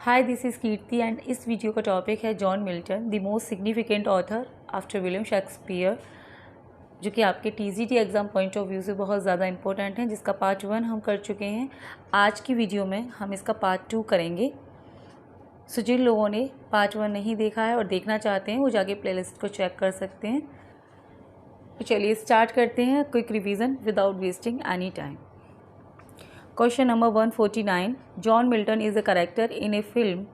Hi this is Kirti and इस video का topic है John Milton the most significant author after William Shakespeare, जो कि आपके TGT exam point of view से बहुत ज़्यादा इंपॉर्टेंट है, जिसका पार्ट 1 हम कर चुके हैं। आज की वीडियो में हम इसका पार्ट 2 करेंगे। सो जिन लोगों ने पार्ट 1 नहीं देखा है और देखना चाहते हैं वो जाके प्लेलिस्ट को चेक कर सकते हैं। तो चलिए स्टार्ट करते हैं quick revision without wasting any time. Question number 149. John Milton is a character in a film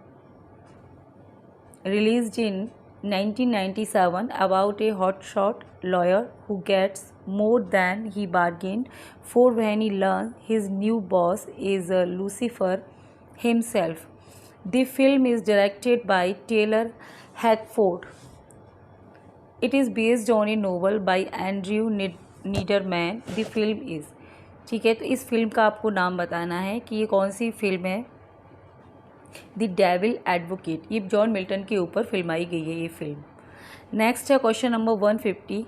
released in 1997 about a hotshot lawyer who gets more than he bargained for when he learns his new boss is Lucifer himself. The film is directed by Taylor Hackford. It is based on a novel by Andrew Niederman. The film is ठीक है। तो इस film का आपको नाम बताना है कि ये कौन सी फिल्म है। द डेविल एडवोकेट, ये जॉन मिल्टन के ऊपर फिल्माई गई है ये फिल्म। नेक्स्ट है question number 150।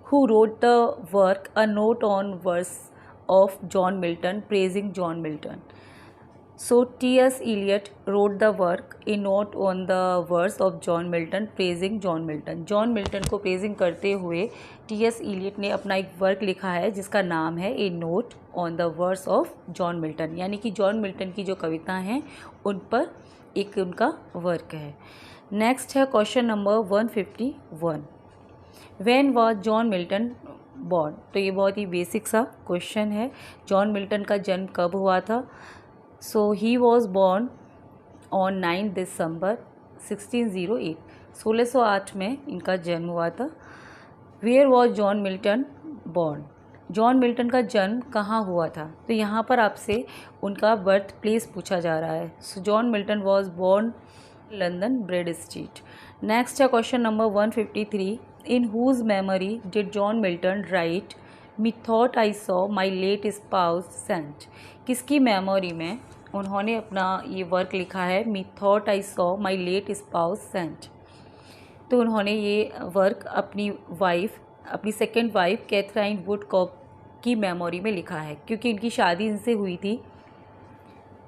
Who wrote the work a note on verse of John Milton praising John Milton. So T.S. Eliot wrote the work, a note on the verse of John Milton praising John Milton. John Milton को praising करते हुए T.S. Eliot ने अपना एक work लिखा है जिसका नाम है a note on the verse of John Milton, यानी कि जॉन मिल्टन की जो कविता हैं उन पर एक उनका वर्क है। नेक्स्ट है question number 151। When was John Milton born. तो ये बहुत ही बेसिक सा क्वेश्चन है। जॉन मिल्टन का जन्म कब हुआ था। So he was born on 9 दिसंबर 1608। 1608 में इनका जन्म हुआ था। Where was John Milton born? John Milton का जन्म कहाँ हुआ था। तो यहाँ पर आपसे उनका बर्थ प्लेस पूछा जा रहा है। So John Milton was born London bread street. Next है question number 153। In whose memory did John Milton write Methought I saw my late spouse sent? किसकी मेमोरी में उन्होंने अपना ये वर्क लिखा है Methought I saw my late spouse sent। तो उन्होंने ये वर्क अपनी वाइफ, अपनी सेकेंड वाइफ कैथराइन वुडकॉक की मेमोरी में लिखा है, क्योंकि इनकी शादी इनसे हुई थी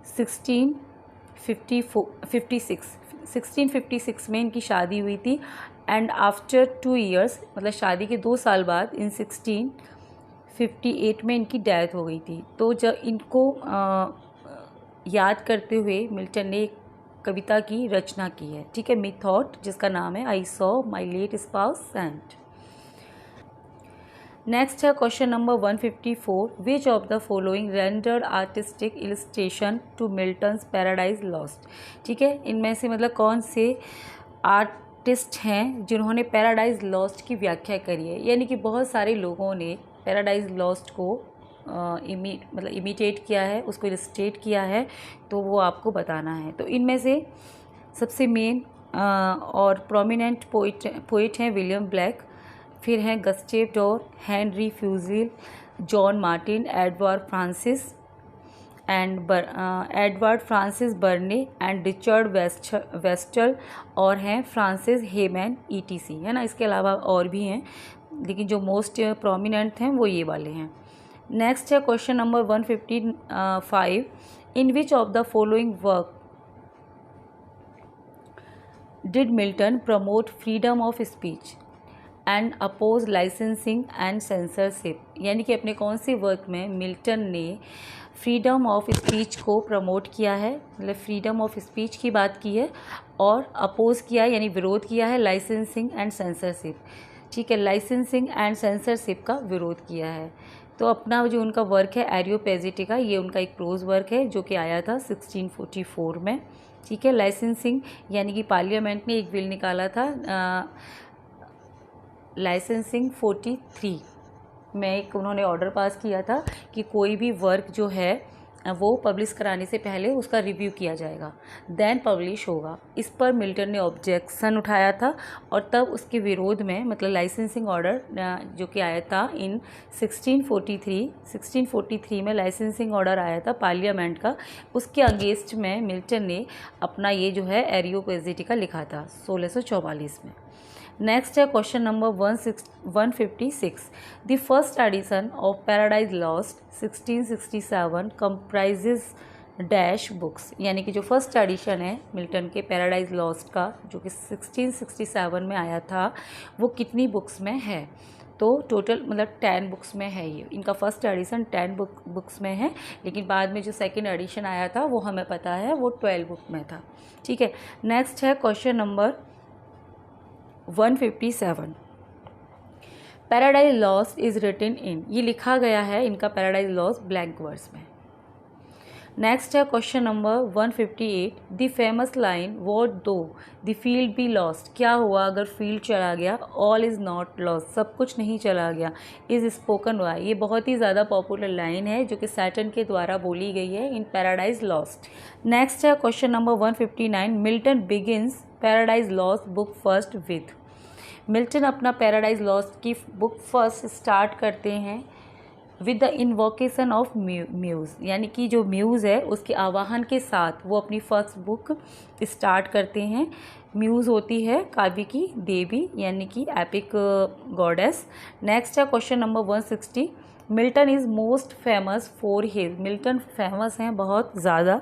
1656 में इनकी शादी हुई थी। एंड आफ्टर 2 ईयर्स, मतलब शादी के 2 साल बाद इन 1658 में इनकी डेथ हो गई थी। तो जब इनको याद करते हुए मिल्टन ने एक कविता की रचना की है, ठीक है, मिथॉट, जिसका नाम है I saw my late spouse saint. Next है question number 154। Which of the following rendered artistic illustration to Milton's Paradise Lost. ठीक है, इनमें से मतलब कौन से आर्टिस्ट हैं जिन्होंने पैराडाइज लॉस्ट की व्याख्या करी है। यानी कि बहुत सारे लोगों ने पैराडाइज लॉस्ट को इमिटेट किया है, उसको इलस्ट्रेट किया है, तो वो आपको बताना है। तो इनमें से सबसे मेन और प्रोमिनेंट पोइट हैं विलियम ब्लैक, फिर हैं Gustave Dore, Henry Fuseli, John Martin, Edward Francis Burney and Richard Westall, और हैं फ्रांसिस हेमैन ईटीसी, है ना। इसके अलावा और भी हैं, लेकिन जो मोस्ट प्रोमिनेंट हैं वो ये वाले हैं। नेक्स्ट है question number 155। In which of the following work did Milton promote freedom of speech and oppose licensing and censorship. यानी कि अपने कौन से वर्क में मिल्टन ने फ्रीडम ऑफ स्पीच को प्रमोट किया है, मतलब फ्रीडम ऑफ स्पीच की बात की है, और अपोज किया है यानी विरोध किया है लाइसेंसिंग एंड सेंसरशिप। ठीक है, लाइसेंसिंग एंड सेंसरशिप का विरोध किया है। तो अपना जो उनका वर्क है एरियोपेजिटिका, ये उनका एक प्रोज वर्क है जो कि आया था 1644 में। ठीक है, लाइसेंसिंग यानी कि पार्लियामेंट ने एक बिल निकाला था लाइसेंसिंग 43 में, एक उन्होंने ऑर्डर पास किया था कि कोई भी वर्क जो है वो पब्लिश कराने से पहले उसका रिव्यू किया जाएगा, देन पब्लिश होगा। इस पर मिल्टन ने ऑब्जेक्शन उठाया था और तब उसके विरोध में, मतलब लाइसेंसिंग ऑर्डर जो कि आया था इन 1643 में लाइसेंसिंग ऑर्डर आया था पार्लियामेंट का, उसके अगेंस्ट में मिल्टन ने अपना ये जो है एरियोपेजिटिका लिखा था 1644 में। नेक्स्ट है question number 156। The first edition of paradise Lost 1667 comprises dash books, यानी कि जो फर्स्ट एडिशन है मिल्टन के पैराडाइज लॉस्ट का जो कि 1667 में आया था, वो कितनी बुक्स में है? तो टोटल मतलब 10 बुक्स में है। ये इनका फर्स्ट एडिशन 10 बुक्स में है, लेकिन बाद में जो सेकंड एडिशन आया था वो हमें पता है वो 12 बुक में था। ठीक है, नेक्स्ट है question number 157। Paradise lost is written in, ये लिखा गया है इनका पैराडाइज लॉस्ट ब्लैंक वर्स में। नेक्स्ट है question number 158। The famous line what though the field be lost, क्या हुआ अगर फील्ड चला गया? ऑल इज़ नॉट लॉस्ट, सब कुछ नहीं चला गया। इज़ स्पोकन बाय, ये बहुत ही ज़्यादा पॉपुलर लाइन है जो कि सैटर्न के द्वारा बोली गई है इन पैराडाइज लॉस्ट। नेक्स्ट है question number 159। Milton begins paradise lost book first with, Milton अपना पैराडाइज लॉस्ट की बुक फर्स्ट स्टार्ट करते हैं with the invocation of muse, यानी कि जो म्यूज़ है उसके आवाहन के साथ वो अपनी फर्स्ट बुक स्टार्ट करते हैं। म्यूज़ होती है काव्य की देवी, यानी कि एपिक गॉडेस। नेक्स्ट है question number 160। Milton is most famous for his, Milton famous हैं बहुत ज़्यादा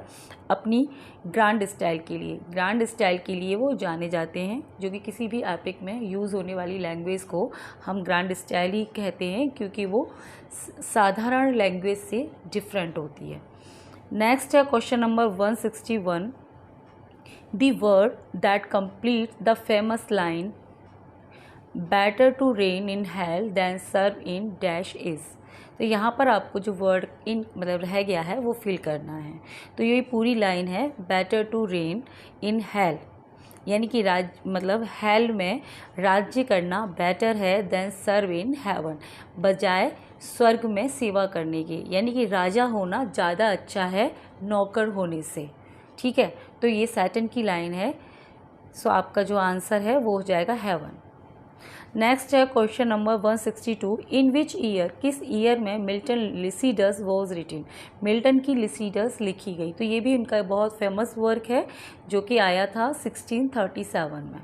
अपनी ग्रांड स्टाइल के लिए, ग्रांड स्टाइल के लिए वो जाने जाते हैं, जो कि किसी भी एपिक में यूज़ होने वाली लैंग्वेज को हम ग्रांड स्टाइल ही कहते हैं क्योंकि वो साधारण लैंग्वेज से डिफरेंट होती है। नेक्स्ट है question number 161। The word that complete the famous line better to reign in hell than serve in dash is, तो यहाँ पर आपको जो वर्ड इन मतलब रह गया है वो फिल करना है। तो ये पूरी लाइन है better to reign in hell, यानी कि मतलब हेल में राज्य करना बेटर है देन सर्व इन हेवन, बजाय स्वर्ग में सेवा करने के, यानी कि राजा होना ज़्यादा अच्छा है नौकर होने से। ठीक है, तो ये सैटर्न की लाइन है। सो आपका जो आंसर है वो हो जाएगा हेवन। नेक्स्ट है question number 162। In which year, किस ईयर में Milton Lycidas was written, Milton की लिसिडस लिखी गई? तो ये भी उनका बहुत फेमस वर्क है जो कि आया था 1637 में।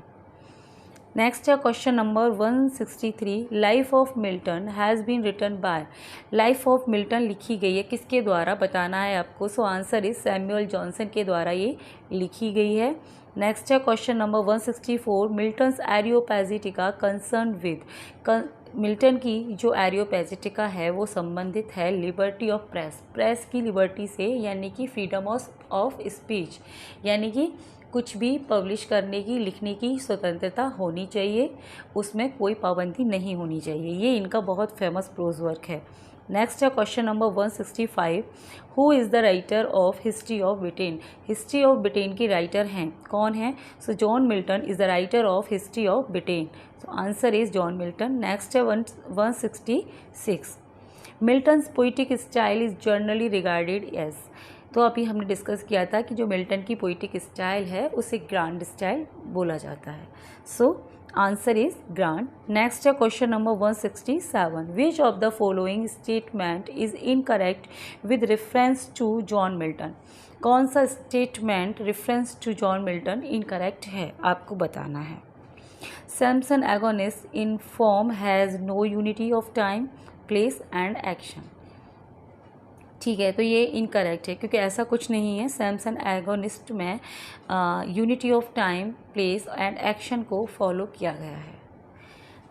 नेक्स्ट है question number 163। Life of Milton has been written by, life of Milton लिखी गई है किसके द्वारा बताना है आपको। So answer is Samuel Johnson के द्वारा ये लिखी गई है। नेक्स्ट है question number 164। Milton's Areopagitica concern with, Milton की जो एरियोपैजिटिका है वो संबंधित है लिबर्टी ऑफ प्रेस, प्रेस की लिबर्टी से, यानी कि फ्रीडम ऑफ स्पीच, यानी कि कुछ भी पब्लिश करने की लिखने की स्वतंत्रता होनी चाहिए, उसमें कोई पाबंदी नहीं होनी चाहिए। ये इनका बहुत फेमस प्रोज वर्क है। नेक्स्ट है question number 165। Who is the writer of history of Britain, history of Britain की राइटर हैं कौन है? So John Milton is the writer of history of Britain. So answer is John Milton. Next है 166। Milton's poetic style is generally regarded as, तो अभी हमने discuss किया था कि जो मिल्टन की पोइटिक स्टाइल है उसे ग्रांड स्टाइल बोला जाता है। So answer is grand. Next है question number 167। Which of the following statement is incorrect with reference to John Milton, कौन सा statement reference to John Milton incorrect है आपको बताना है। Samson Agonistes in form has no unity of time place and action, ठीक है, तो ये इनकरेक्ट है क्योंकि ऐसा कुछ नहीं है। सैमसन एगोनिस्ट में unity of time place and action को फॉलो किया गया है।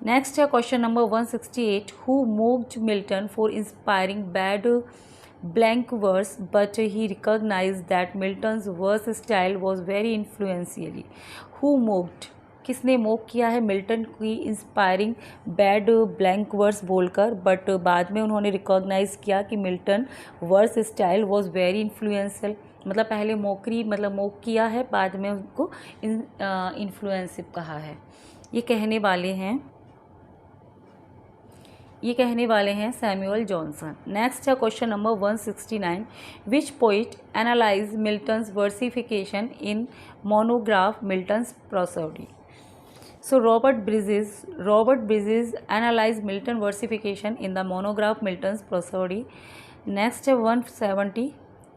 नेक्स्ट है question number 168। Who mocked Milton for inspiring bad blank verse but he recognise that Milton's verse style was very influentially, who mocked, किसने mock किया है Milton की inspiring bad blank verse बोलकर, बट बाद में उन्होंने रिकॉग्नाइज किया कि Milton verse style was very influential, मतलब पहले मोकरी मतलब मोक किया है, बाद में उनको इन्फ्लुएंसिव कहा है। ये कहने वाले हैं सैमुअल जॉनसन। नेक्स्ट है question number 169। Which poet analyse Milton's versification in monograph Milton's prosody, so Robert Bridges analyzed Milton versification in the monograph Milton's Prosody. Next है 170.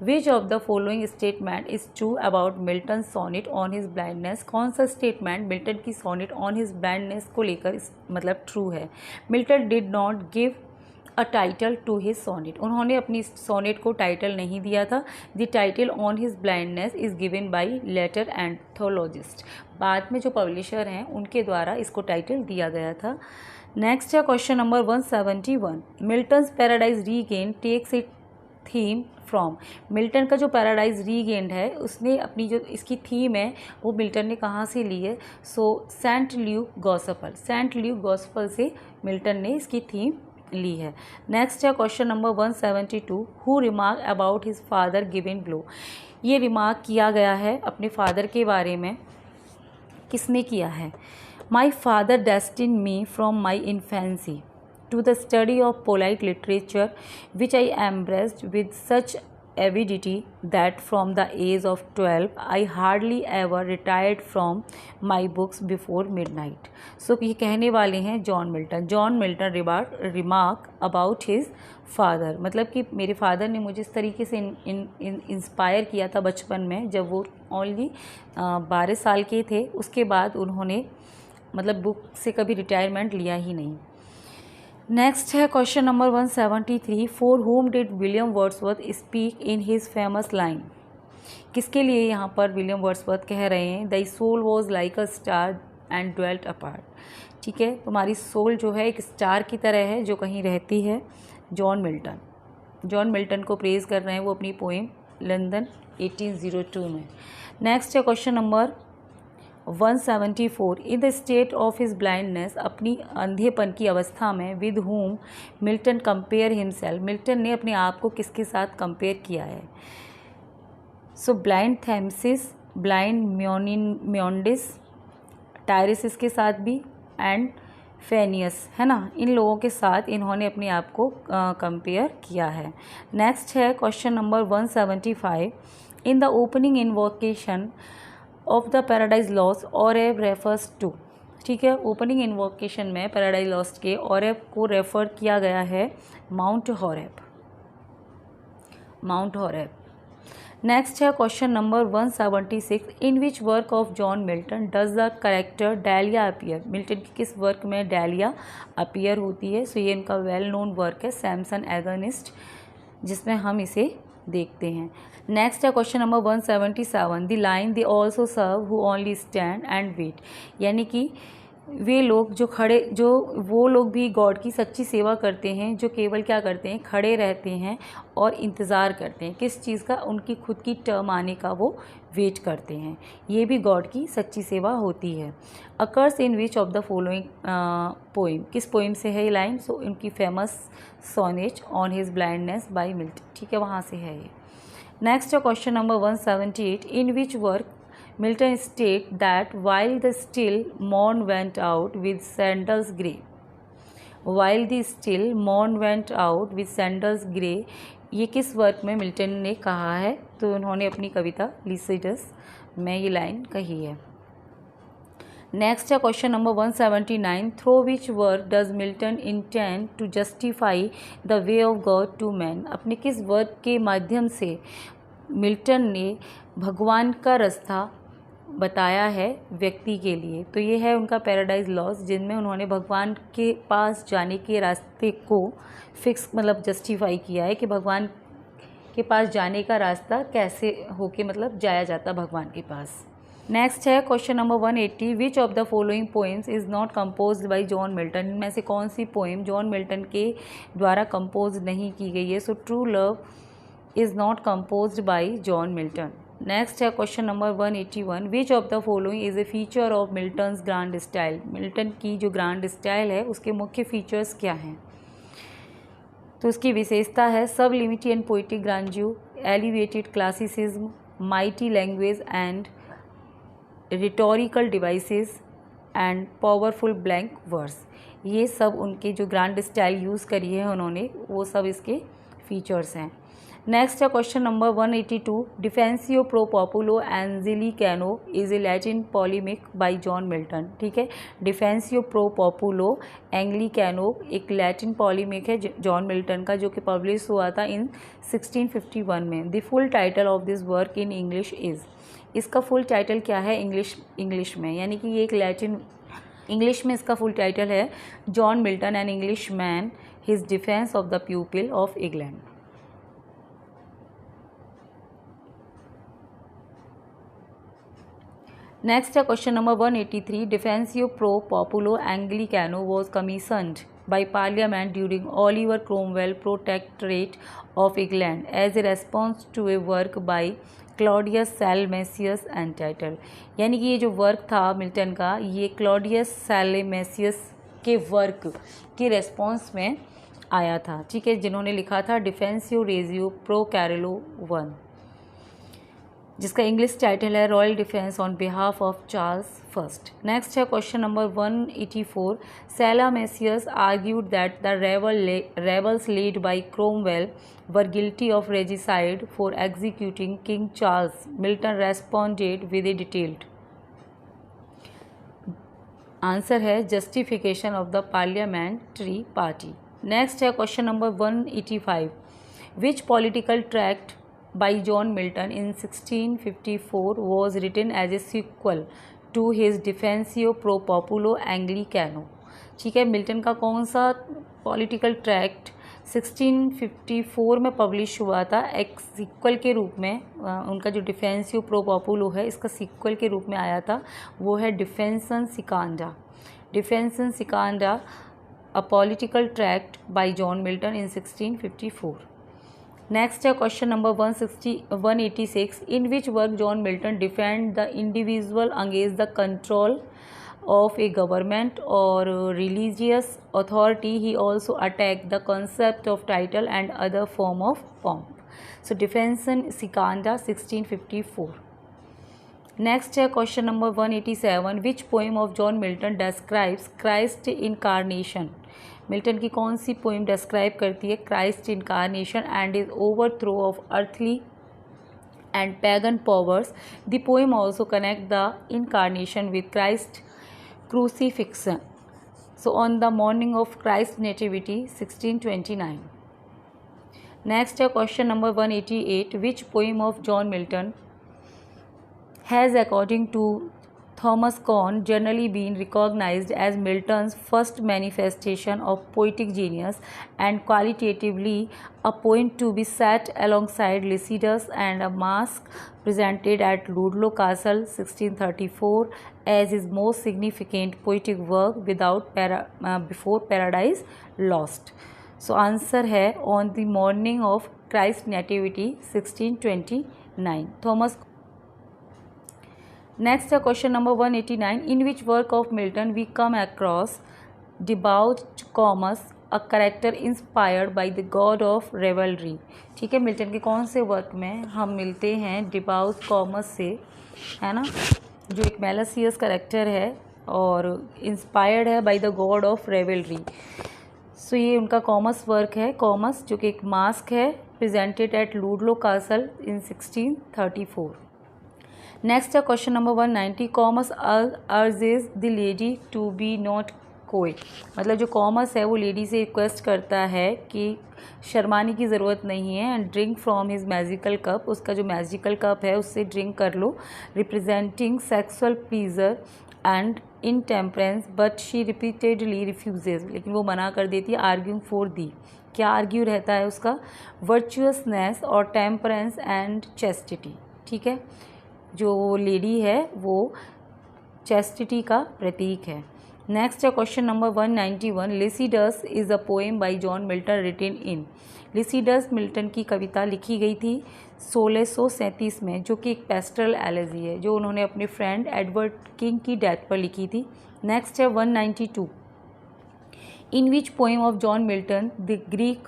Which of the following statement is true about Milton's sonnet on his blindness, कौन सा statement Milton की sonnet on his blindness को लेकर मतलब true है। Milton did not give a title to his sonnet, उन्होंने अपनी सोनेट को टाइटल नहीं दिया था। The title on his blindness is given by later anthologist, बाद में जो पब्लिशर हैं उनके द्वारा इसको टाइटल दिया गया था। नेक्स्ट है question number 171, Milton's paradise regain takes it theme from, Milton का जो पैराडाइज रीगेन्ड है उसने अपनी जो इसकी थीम है वो मिल्टन ने कहाँ से ली है? So Saint Luke gospel, Saint Luke gospel से मिल्टन ने इसकी थीम ली है। नेक्स्ट है question number 172, who remark about his father given below, ये रिमार्क किया गया है अपने फादर के बारे में, किसने किया है? My father destine me from my infancy to the study of polite literature, which I embraced with such avidity that from the age of 12 I hardly ever retired from my books before midnight. So ये कहने वाले हैं John Milton. John Milton remark about his father, मतलब कि मेरे father ने मुझे इस तरीके से इंस्पायर किया था बचपन में, जब वो ओनली 12 साल के थे, उसके बाद उन्होंने मतलब बुक से कभी रिटायरमेंट लिया ही नहीं। नेक्स्ट है question number 173, for whom did William Wordsworth speak in his famous line, किसके लिए यहाँ पर विलियम वर्ड्सवर्थ कह रहे हैं the soul was like a star and dwelt apart, ठीक है, तुम्हारी सोल जो है एक स्टार की तरह है जो कहीं रहती है। जॉन मिल्टन को प्रेज कर रहे हैं वो अपनी पोएम लंदन 1802 में। नेक्स्ट है question number 174, in the state of his blindness, अपनी अंधेपन की अवस्था में, with home Milton compare himself, Milton ने अपने आप को किसके साथ कंपेयर किया है? सो ब्लाइंड थेम्सिस, ब्लाइंड म्योंडिस, टायरेसिस के साथ भी, एंड फेनियस, है ना, इन लोगों के साथ इन्होंने अपने आप को कंपेयर किया है। नेक्स्ट है question number 175, in the opening invocation of the Paradise Lost Oreb refers to, ठीक है, ओपनिंग इन्वोकेशन में पैराडाइज लॉस्ट के ऑरेव को रेफर किया गया है माउंट हॉरेब। नेक्स्ट है question number 176, in which work of John Milton does the character Delia appear, Milton की किस वर्क में डेलिया अपीयर होती है? सो ये इनका वेल नोन वर्क है सैमसन एगनिस्ट, जिसमें हम इसे देखते हैं। नेक्स्ट है question number 177, the line they also serve who only stand and wait, यानी कि वे लोग वो लोग भी गॉड की सच्ची सेवा करते हैं जो केवल क्या करते हैं, खड़े रहते हैं और इंतज़ार करते हैं, किस चीज़ का? उनकी खुद की टर्म आने का वो वेट करते हैं, ये भी गॉड की सच्ची सेवा होती है। Occurs in which of the following poem, किस पोइम से है ये लाइन? सो उनकी famous sonnet on his blindness by Milton, ठीक है, वहाँ से है ये। नेक्स्ट है question number 178, in which work Milton state that while the still morn went out with sandals grey, while the still morn went out with sandals grey, ये किस work में मिल्टन ने कहा है? तो उन्होंने अपनी कविता लिसिडस में ये लाइन कही है। नेक्स्ट है question number 179, through which work does Milton intend to justify the way of God to man, अपने किस वर्क के माध्यम से मिल्टन ने भगवान का रास्ता बताया है व्यक्ति के लिए? तो ये है उनका पैराडाइज लॉस्ट, जिनमें उन्होंने भगवान के पास जाने के रास्ते को फिक्स मतलब जस्टिफाई किया है कि भगवान के पास जाने का रास्ता कैसे होके मतलब जाया जाता भगवान के पास। नेक्स्ट है question number 180, which of the following poems is not composed by John Milton, इनमें से कौन सी पोएम जॉन मिल्टन के द्वारा कंपोज नहीं की गई है? So true love is not composed by John Milton. Next है question number 181, which of the following is a feature of Milton's grand style, Milton की जो ग्रांड स्टाइल है उसके मुख्य फीचर्स क्या हैं? तो उसकी विशेषता है sublimity and poetic grandeur, elevated classicism, mighty language and rhetorical devices and powerful blank verse, ये सब उनके जो ग्रांड स्टाइल यूज़ करी है उन्होंने, वो सब इसके फीचर्स हैं। नेक्स्ट है question number 182, Defensio pro Populo Anglicano is a Latin polemic by John Milton, ठीक है, डिफेंसियो प्रो पॉपुलो एंग्लिकानो एक लैटिन पॉलीमिक है जॉन मिल्टन का, जो कि पब्लिश हुआ था इन 1651 में। The full title of this work in English is, इसका फुल टाइटल क्या है इंग्लिश में, यानी कि ये एक लैटिन इंग्लिश में इसका फुल टाइटल है John Milton an English man his defense of the pupil of England. Next, question number 183. Defensio pro populo Anglicano was commissioned by Parliament during Oliver Cromwell Protectorate of England as a response to a work by Claudius Salmasius entitled. यानी कि ये जो work था Milton का, ये Claudius सैलमेसियस के work के response में आया था, ठीक है, जिन्होंने लिखा था डिफेंसियो रेजियो प्रो कैरेलो 1, जिसका इंग्लिश टाइटल है royal defence on behalf of Charles first. Next है question number 184। Salmasius argued that the rebels led by Cromwell were guilty of regicide for executing King Charles. Milton responded with a detailed answer है justification of the parliamentary party. Next है question number 185। Which political tract by John Milton in 1654 was written as a sequel to his Defensio pro populo Anglicano। ठीक है, Milton का कौन सा political tract 1654 में publish हुआ था एक सीक्वल के रूप में? उनका जो डिफेंसियो प्रो पॉपुलो है इसका सीक्वल के रूप में आया था, वो है Defensio Secunda. Defensio Secunda a political tract by John Milton in 1654। Next है question number 186। In which work John Milton defend the individual against the control of a government or religious authority. He also attacked the concept of title and other form of pomp. So Defenson Sikanda 1654. Next है question number 187. Which poem of John Milton describes Christ incarnation? Milton की कौन सी poem describe करती है Christ incarnation and is overthrow of earthly and pagan powers? The poem also connect the incarnation with Christ crucifixion. So on the morning of Christ's nativity 1629. Next question number 188. Which poem of John Milton has according to Thomas Cone generally been recognized as Milton's first manifestation of poetic genius and qualitatively a poem to be set alongside Lycidas and a masque presented at Ludlow Castle 1634 as his most significant poetic work before Paradise Lost? So answer है on the morning of Christ's nativity 1629 Thomas. Next question number 189. In which work of Milton we come across debauched Comus, a character inspired by the god of revelry? ठीक है, Milton के कौन से work में हम मिलते हैं डिबाउच कॉमस से, है ना, जो एक मेलासियस कैरेक्टर है और इंस्पायर्ड है by the god of revelry. So ये उनका कॉमस वर्क है, कॉमस, जो कि एक मास्क है presented at Ludlow Castle in 1634। Next है question number 190। Comus urges the lady to be not coy. मतलब जो कॉमस है वो लेडी से रिक्वेस्ट करता है कि शर्माने की ज़रूरत नहीं है and drink from his magical cup. उसका जो मैजिकल कप है उससे ड्रिंक कर लो, representing sexual pleasure and intemperance, but she repeatedly refuses. लेकिन वो मना कर देती है, आर्ग्यूइंग फॉर दी। क्या आर्ग्यू रहता है उसका? वर्चुअसनेस और टेम्परेंस एंड चेस्टिटी। ठीक है, जो लेडी है वो चेस्टिटी का प्रतीक है। नेक्स्ट है question number 191। Lycidas is a poem by John Milton written in. Lycidas Milton की कविता लिखी गई थी 1637 में, जो कि एक पेस्टरल एलेजी है जो उन्होंने अपने फ्रेंड एडवर्ड किंग की डेथ पर लिखी थी। नेक्स्ट है 192। In which poem of John Milton the Greek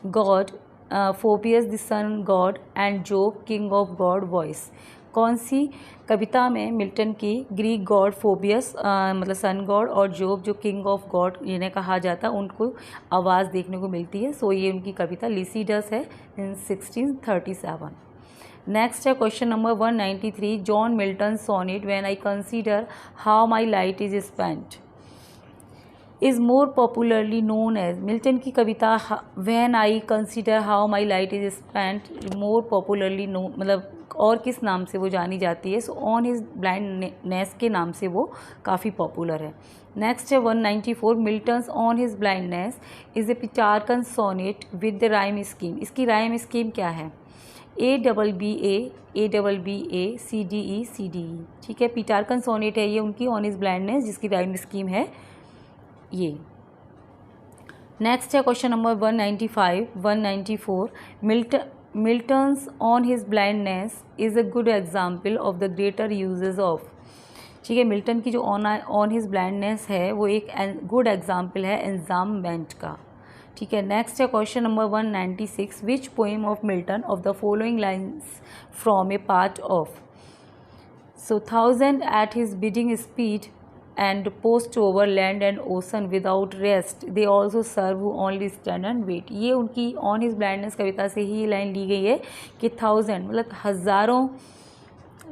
god Phoebus the sun god and Jove king of god voice? कौन सी कविता में मिल्टन की ग्रीक गॉड फोबियस मतलब सन गॉड और जोब जो किंग ऑफ गॉड इन्हें कहा जाता उनको आवाज़ देखने को मिलती है? सो ये उनकी कविता लिसिडस है इन 1637। नेक्स्ट है question number 193। John Milton sonnet when I consider how my light is spent is more popularly known as. Milton की कविता when I consider how my light is spent more popularly मतलब और किस नाम से वो जानी जाती है? सो ऑन हिज ब्लाइंडनेस के नाम से वो काफ़ी पॉपुलर है। नेक्स्ट है 194, Milton's on his blindness is a Petrarchan sonnet with the rhyme scheme. इसकी राइम स्कीम क्या है? ABBA CDE। ठीक है, पिटारकन सोनेट है ये उनकी ऑन हिज ब्लाइंडनेस, जिसकी राइम स्कीम है ये। नेक्स्ट है question number 194, Milton's on his blindness is a good example of the greater uses of. ठीक है, मिल्टन की जो ऑन हिज ब्लाइंडनेस है वो एक गुड एग्जाम्पल है एन्जाम्बमेंट का। ठीक है, नेक्स्ट है question number 196, which poem of Milton of the following lines from A part of. So 1000 at his bidding speed and post over land and ocean without rest, they also serve who only stand and wait। ये उनकी on his blindness कविता से ही line ली गई है कि 1000 मतलब हज़ारों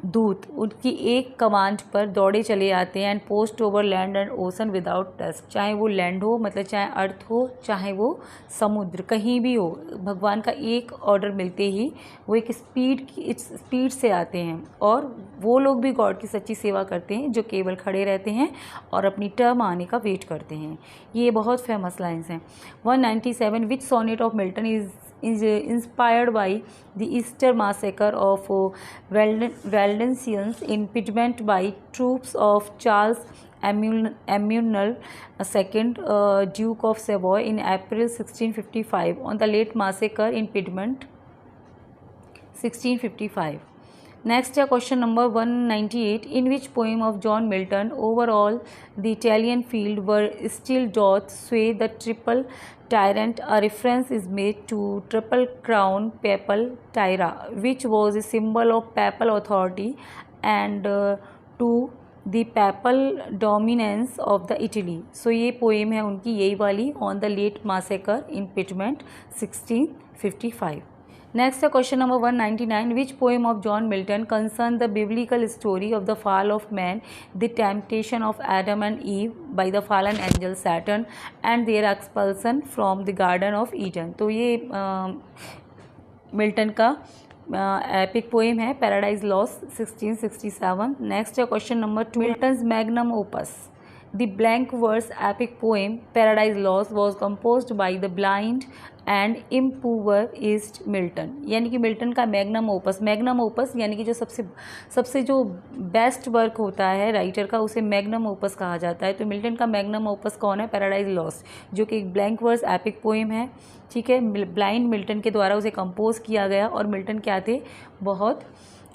दूत उनकी एक कमांड पर दौड़े चले आते हैं and post over land and ocean without rest, चाहे वो लैंड हो मतलब चाहे अर्थ हो चाहे वो समुद्र कहीं भी हो, भगवान का एक ऑर्डर मिलते ही वो एक स्पीड से आते हैं और वो लोग भी गॉड की सच्ची सेवा करते हैं जो केवल खड़े रहते हैं और अपनी टर्म आने का वेट करते हैं। ये बहुत फेमस लाइन्स हैं। 197, which sonnet of Milton is inspired by the Easter massacre of Waldensians in Piedmont by troops of Charles Emmanuel II, Duke of Savoy, in April 1655, on the late massacre in Piedmont 1655. Next है question number 198, in which poem of John Milton overall the Italian field were still doth sway the triple tyrant, a reference is made to triple crown papal tyra, which was a symbol of papal authority and to the papal dominance of the Italy। so ये poem है उनकी यही वाली, on the late massacre in Piedmont 1655। Next है question number 199, which poem of John Milton concern the biblical story of the fall of man, the temptation of Adam and Eve by the fallen angel Satan and their expulsion from the garden of Eden. तो ये Milton का epic poem है Paradise Lost 1667। Next है question number 2, Milton's magnum opus the blank verse epic poem Paradise Lost was composed by the blind and impoverished Milton. यानी कि Milton का magnum opus यानी कि जो सबसे जो बेस्ट वर्क होता है राइटर का उसे मैग्नम ओपस कहा जाता है। तो मिल्टन का मैग्नम ओपस कौन है? पैराडाइज लॉस्ट, जो कि एक ब्लैंक वर्स एपिक पोएम है। ठीक है, ब्लाइंड मिल्टन के द्वारा उसे कंपोज किया गया और मिल्टन क्या थे? बहुत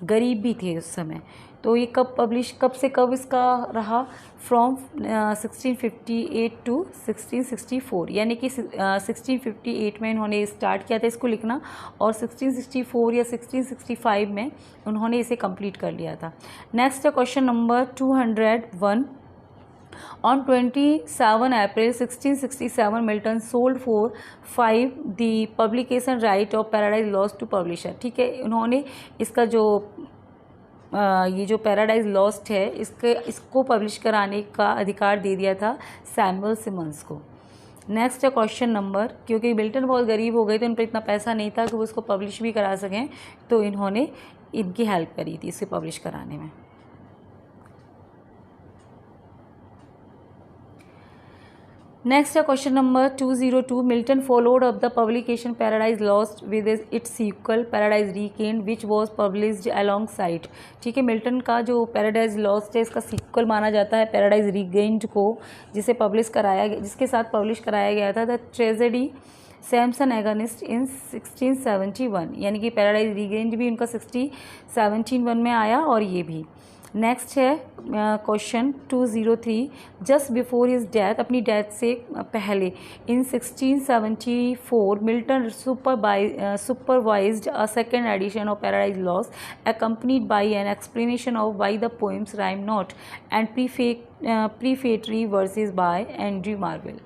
गरीब भी थे उस समय। तो ये कब से कब इसका रहा? फ्रॉम 1658 टू 1664, यानी कि 1658 में इन्होंने स्टार्ट किया था इसको लिखना और 1664 या 1665 में उन्होंने इसे कंप्लीट कर लिया था। नेक्स्ट है question number 201, On 27 April 1667, Milton sold for 5 the publication right of Paradise Lost to publisher। ठीक है, उन्होंने इसका जो ये जो पैराडाइज लॉस्ट है इसको पब्लिश कराने का अधिकार दे दिया था सैमुअल सिमंस को। नेक्स्ट है क्वेश्चन नंबर, क्योंकि मिल्टन बहुत गरीब हो गए तो उन पर इतना पैसा नहीं था कि वो इसको पब्लिश भी करा सकें, तो इन्होंने इनकी हेल्प करी थी इसे पब्लिश कराने में। नेक्स्ट है question number 202, Milton followed up the publication Paradise Lost with its sequel Paradise Regained which was published alongside. ठीक है, मिल्टन का जो पैराडाइज लॉस्ट है इसका सीक्वल माना जाता है पैराडाइज रीगेन्ड को, जिसके साथ पब्लिश कराया गया था द ट्रेजेडी सैमसन एगनिस्ट इन 1671। यानी कि पैराडाइज रीगेन्ड भी उनका 1671 में आया और ये भी। नेक्स्ट है question 203, just before his death, अपनी डेथ से पहले इन 1674 Milton supervised a second edition of paradise lost accompanied by an explanation of why the poems rhyme not and prefatory verses by Andrew Marvell।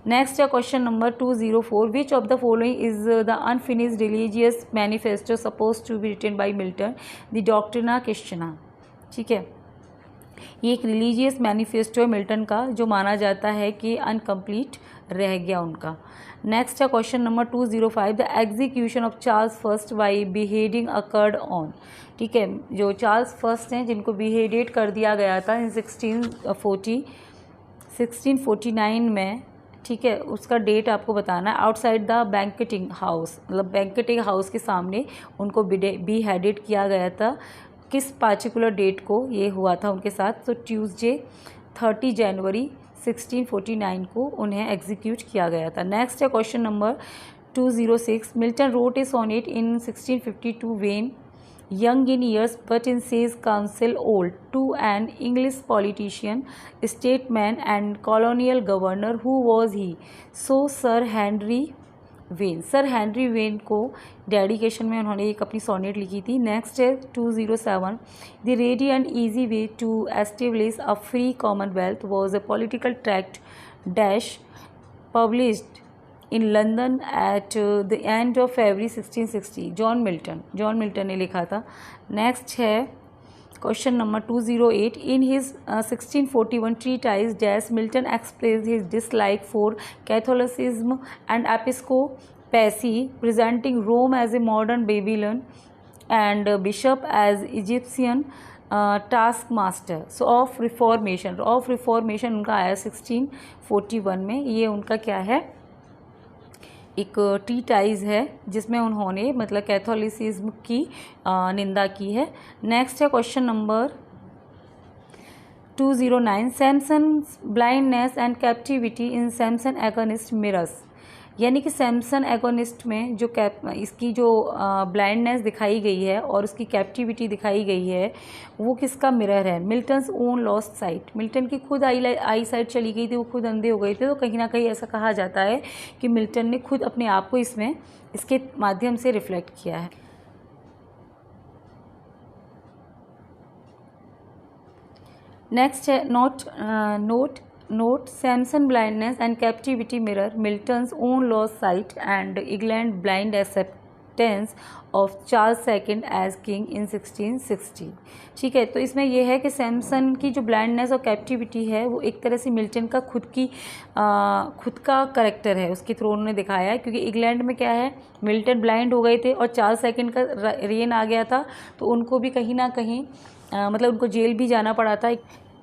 Next है question number 204, which of the following is the unfinished religious manifesto suppose to be written by Milton, the Doctrina Christiana. ठीक है, ये एक religious manifesto है Milton का, जो माना जाता है कि अनकम्प्लीट रह गया उनका। नेक्स्ट है question number 205, the execution of Charles first by beheading occurred on. ठीक है, जो चार्ल्स फर्स्ट हैं जिनको बिहेडेड कर दिया गया था इन 1649 में, ठीक है, उसका डेट आपको बताना है। आउटसाइड द बैंकेटिंग हाउस, मतलब बैंकेटिंग हाउस के सामने उनको बिहेडेड किया गया था। किस पार्टिकुलर डेट को ये हुआ था उनके साथ? तो ट्यूसडे 30 जनवरी 1649 को उन्हें एग्जीक्यूट किया गया था। नेक्स्ट है question number 206, Milton wrote a sonnet in 1652 when young in years but in says council old to an English politician, statesman and colonial governor. Who was he? So Sir Henry Wayne. Sir Henry when को dedication में उन्होंने एक अपनी sonnet लिखी थी। Next है 207, the ready and easy way to establish a free commonwealth was a political tract dash published in London at the end of February 1660। John Milton ने लिखा था। नेक्स्ट है question number 208, in his 1641 treatise dash Milton expressed his dislike for Catholicism and episcopacy, presenting Rome as a modern Babylon and bishop as Egyptian task master. So of Reformation उनका आया 1641 में। ये उनका क्या है? एक ट्रीटाइज है जिसमें उन्होंने मतलब कैथोलिसिज्म की निंदा की है। नेक्स्ट है question number 209, Samson's blindness and captivity in Samson Agonistes mirrors. यानी कि सैमसन एगोनिस्ट में जो इसकी जो ब्लाइंडनेस दिखाई गई है और उसकी कैप्टिविटी दिखाई गई है वो किसका मिरर है? Milton's own lost site. Milton की खुद आई साइट चली गई थी, वो खुद अंधे हो गए थे। तो कहीं ना कहीं ऐसा कहा जाता है कि मिल्टन ने खुद अपने आप को इसके माध्यम से रिफ्लेक्ट किया है। नेक्स्ट है note Samson blindness and captivity mirror Milton's own lost sight and England blind acceptance of Charles second as king in 1660। ठीक है, तो इसमें यह है कि सैमसन की जो ब्लाइंडनेस और कैप्टिविटी है वो एक तरह से मिल्टन का खुद का करैक्टर है, उसके थ्रू उन्होंने दिखाया है। क्योंकि इंग्लैंड में क्या है, मिल्टन ब्लाइंड हो गए थे और चार्ल्स सेकंड का रेन आ गया था, तो उनको भी कहीं ना कहीं मतलब उनको जेल भी जाना पड़ा था।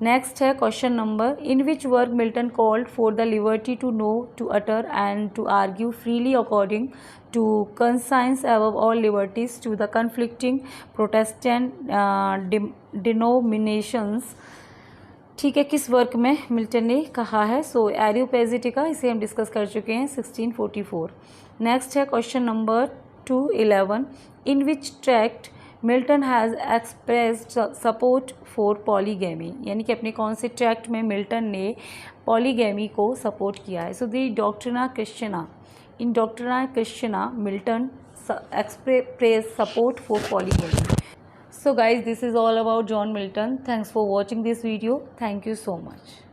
नेक्स्ट है question number, in which work Milton called for the liberty to know, to utter and to argue freely according to conscience above all liberties to the conflicting Protestant denominations. ठीक है, किस work में Milton ने कहा है? सो एरियोपेजिटिका, इसे हम discuss कर चुके हैं 1644। नेक्स्ट है question number 211, in which tract Milton has expressed support for polygamy. यानी कि अपने कौन से ट्रैक्ट में मिल्टन ने पॉलीगैमी को सपोर्ट किया है? सो दी डॉक्ट्रिना क्रिश्चियना, इन डॉक्ट्रिना क्रिश्चियना Milton express support for polygamy. So guys, this is all about John Milton. Thanks for watching this video. Thank you so much.